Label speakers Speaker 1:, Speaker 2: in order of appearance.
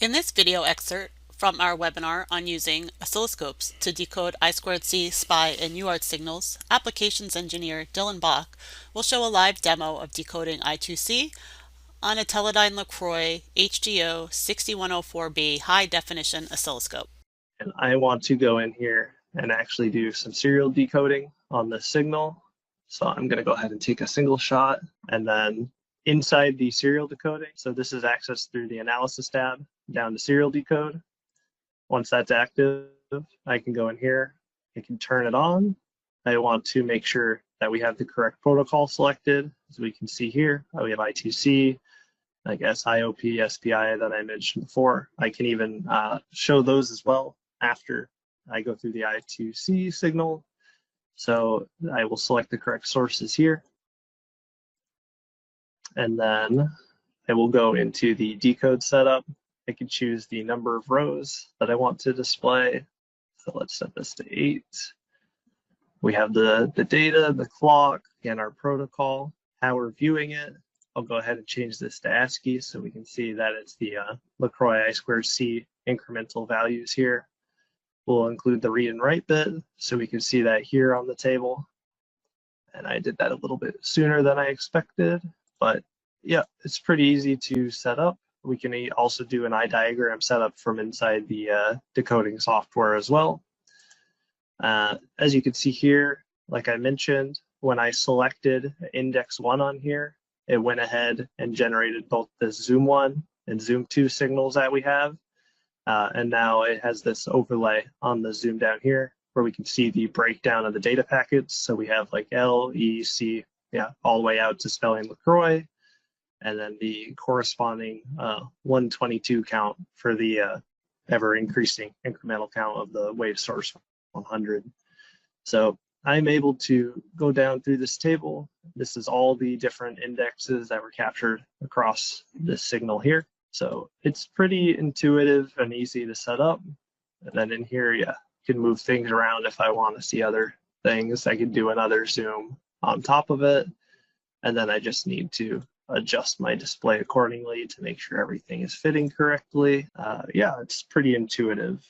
Speaker 1: In this video excerpt from our webinar on using oscilloscopes to decode I2C, SPI, and UART signals, applications engineer Dylan Bach will show a live demo of decoding I2C on a Teledyne LeCroy HDO6104B high-definition oscilloscope.
Speaker 2: And I want to go in here and actually do some serial decoding on the signal. So I'm going to go ahead and take a single shot, and then inside the serial decoding, so this is accessed through the analysis tab down to serial decode. Once that's active, I can go in here, I can turn it on. I want to make sure that we have the correct protocol selected. As we can see here, we have I2C, like SIOP, SPI that I mentioned before. I can even show those as well after I go through the I2C signal. So I will select the correct sources here. And then I will go into the decode setup. I can choose the number of rows that I want to display. So let's set this to 8. We have the data, the clock, and our protocol, how we're viewing it. I'll go ahead and change this to ASCII so we can see that it's the LeCroy I2C incremental values here. We'll include the read and write bit so we can see that here on the table. And I did that a little bit sooner than I expected, but yeah, it's pretty easy to set up. We can also do an I-diagram setup from inside the decoding software as well. As you can see here, like I mentioned, when I selected index 1 on here, it went ahead and generated both the zoom 1 and zoom 2 signals that we have. And now it has this overlay on the zoom down here where we can see the breakdown of the data packets. So we have like L, E, C, all the way out to spelling LeCroy, and then the corresponding 122 count for the ever increasing incremental count of the wave source 100. So I'm able to go down through this table. This is all the different indexes that were captured across this signal here. So it's pretty intuitive and easy to set up. And then in here, you can move things around if I want to see other things. I can do another zoom on top of it. And then I just need to adjust my display accordingly to make sure everything is fitting correctly. Yeah, it's pretty intuitive.